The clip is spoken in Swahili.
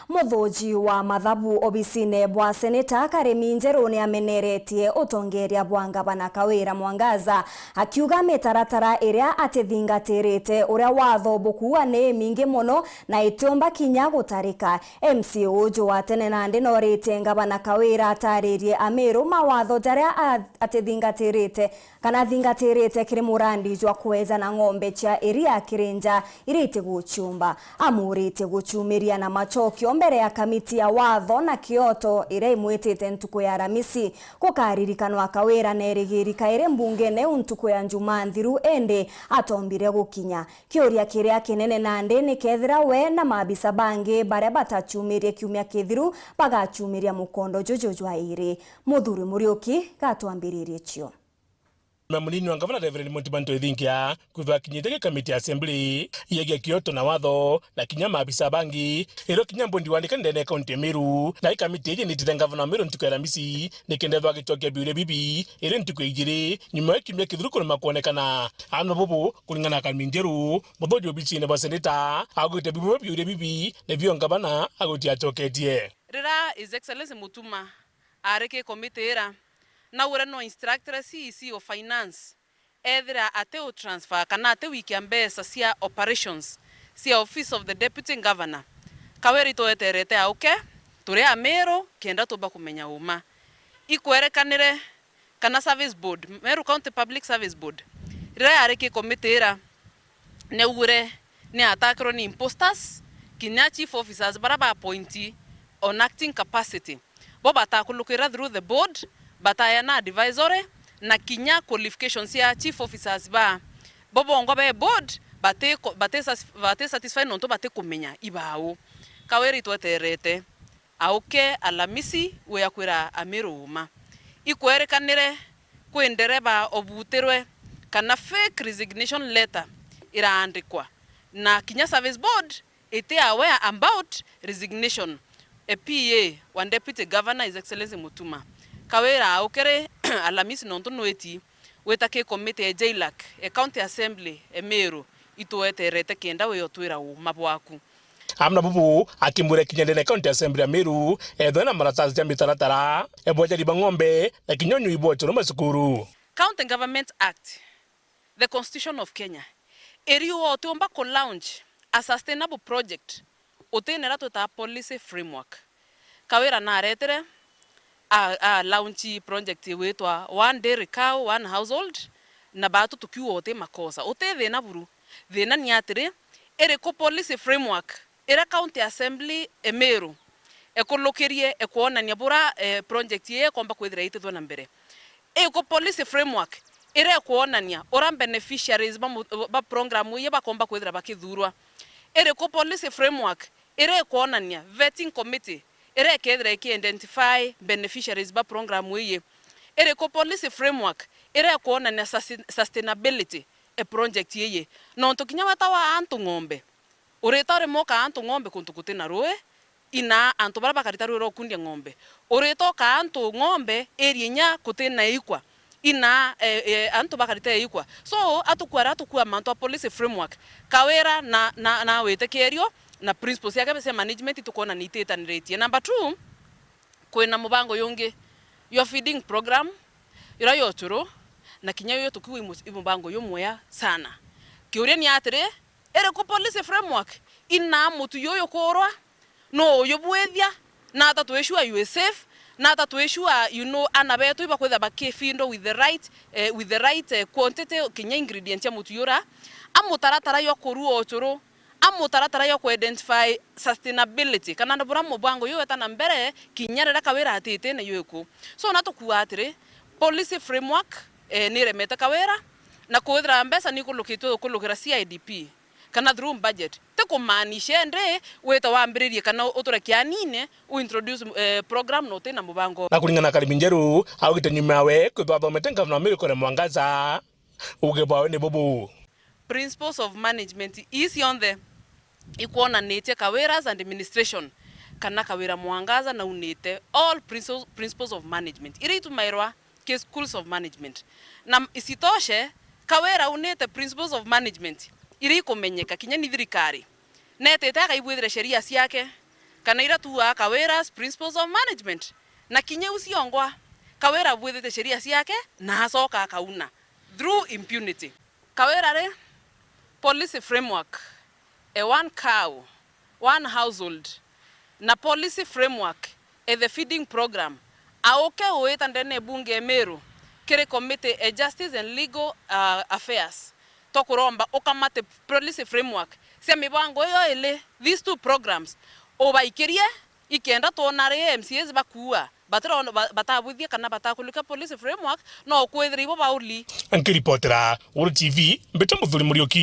Muthuji wa mathabu obisine bwa seneta KARIMI NJERU ni ameneretie utongeria bwa ngabana KAWIRA Mwangaza akiuga mitaratara iria atithingatirite uria watho bukuwa ni mingi muno na itumba kinya gutarika. MCO Joa tene nandi norite ngabana KAWIRA ataririe amiru mawatho jaria atithingatirite kana thingatirite kiri murandi jwa kuejana ng'ombe cha iria kirinja irite guchumba amurite guchumiria na machokio mbere ya kamiti ya watho na Kyoto ire imwitite ntuku ya ALAMISI kukaririkanwa KAWIRA nerigirika ire mbunge ne ntuku ya Njumathiru ende atombire gukinya kiuria kiria kinene nandi ni kethira we na mabisa bangi bare batachumirie kiumia kithiru bagachumiria mukondo jojojwa ire muthuri Muriuki gatwambiririe cio. Munini wa Gavana Reverend Montibanto Ithinkia kuthwa kinyitege kamiti ya assembly yege Kyoto na watho na kinya mabisa bangi ero kinya mbondi wandika ndene kaunti ya Meru na kamiti yeje nitithe Gavana Meru ntuku ya ALAMISI nikendethwa gitokia BIURIA BIBI ere ntuku igiri nyuma ya kiumia kithiru kurema kuonekana ano bobo kulingana KARIMI NJERU muthoji obisine bwa seneta agwite BIURIA BIBI na bio Gavana aguti achoketie rira His Excellency Mutuma areke komite era na ura no instructor CEC of finance ethira ateo transfer kana ate wikia mbesa cia operations cia office of the deputy governor KAWIRA ITWETERETE ACOKIA turi amero kenda tuba kumenya uma ikwerekanire kana service board Meru County Public Service Board rira areke komitera ne ure ne atakro ni imposters kinya chief officers baraba appointee on acting capacity boba takulukira through the board batayana advisory na kinya qualifications ya chief officers ba bobongo be board bate satisfy nonto bate kumenya ibao KAWIRA ITWETERETE ACOKIA ALAMISI we yakwira amiruma ikwerekanire kwendereba obuterwe kana fake resignation letter iraandikwa na kinya service board ite aware about resignation a PA one deputy governor His Excellency Mutuma KAWIRA ACOKIA ALAMISI nonto noeti wetake committee JLAC county assembly Meru ITWETERETE kenda we yotwira uma bwaku amna bubu akimure kinyendene county assembly ya Meru edona maratazi ya mitaratara eboja liba ng'ombe na kinyonyo ibocho no masukuru County Government Act the Constitution of Kenya eriyo otomba ko launch a sustainable project otenera tota policy framework KAWIRA na aretere a launchi project wetwa one dairy cow one household na batu tukiwa ote makosa ote thina buru thina ni atire ere ko policy framework era county assembly Meru ekolokerie ekuonania bura project ye komba kwithira itithwa na mbere ko policy framework ere ekuonania ora beneficiaries ba program ye bakomba kwithira bakithurwa ere ko policy framework ere ekuonania vetting committee ere kedre ki identify beneficiaries ba program ye ere ko policy framework ere kuona na sustainability project ye no tokinya watawa antu ng'ombe uretore moka antu ng'ombe kuntukute na roe ina antu bara bakaritaru ro kundia ng'ombe uretoka antu ng'ombe erienya kutena ikwa ina antu bakarita ikwa so atukuwa mantu policy framework KAWIRA na wetekerio na principles yake bese management tukona ni itetanirete. Number 2 kwena mubango yonge your feeding program ira yoturo na kinyayo yo tukiwe mubango yomoya sana kiuria ni atire ere ko policy framework ina mutu yoyo korwa no yobwethia na tatueshua USF na tatueshua anabeto iba kwetha bakefindo with the right quantity kinya ingredient ya mutu yora amutaratara yo koruo oturo amutaratara yo identify sustainability kana ndabura mubango yo etana mbere kinyarera KAWIRA atete na yoko so natukuwa atire policy framework ni remeta KAWIRA na kuithira mbesa ni kulukira CIDP kana through budget te kumanisha ndre weta wambiririe kana uturekia nine introduce program no tena mubango na kulingana KARIMI NJERU awite nyumawe kwithwa metenga na Meru Mwangaza ugebawe ne bobo principles of management is on the ikuona nete KAWIRA's administration kana KAWIRA Mwangaza na unete all principles of management iri tumairwa ke schools of management na isitoshe KAWIRA unete principles of management iri kumenyeka kinya ni thirikari nete taka ibwithire sheria ciake kana ira tuwa KAWIRA's principles of management na kinye usiongwa KAWIRA bwithite sheria ciake na acoka akauna through impunity. KAWIRA re policy framework one cow one household na policy framework the feeding program aoke uita ndene bunge Meru kire committee justice and legal affairs tokuromba okamate policy framework cia mibango yo ile these two programs obaikirie ikenda tonare MCAs bakua batara batabuthie kana batakulika policy framework no kwethira ibo bauli ankiripotera World TV mbeta muthuri Murioki.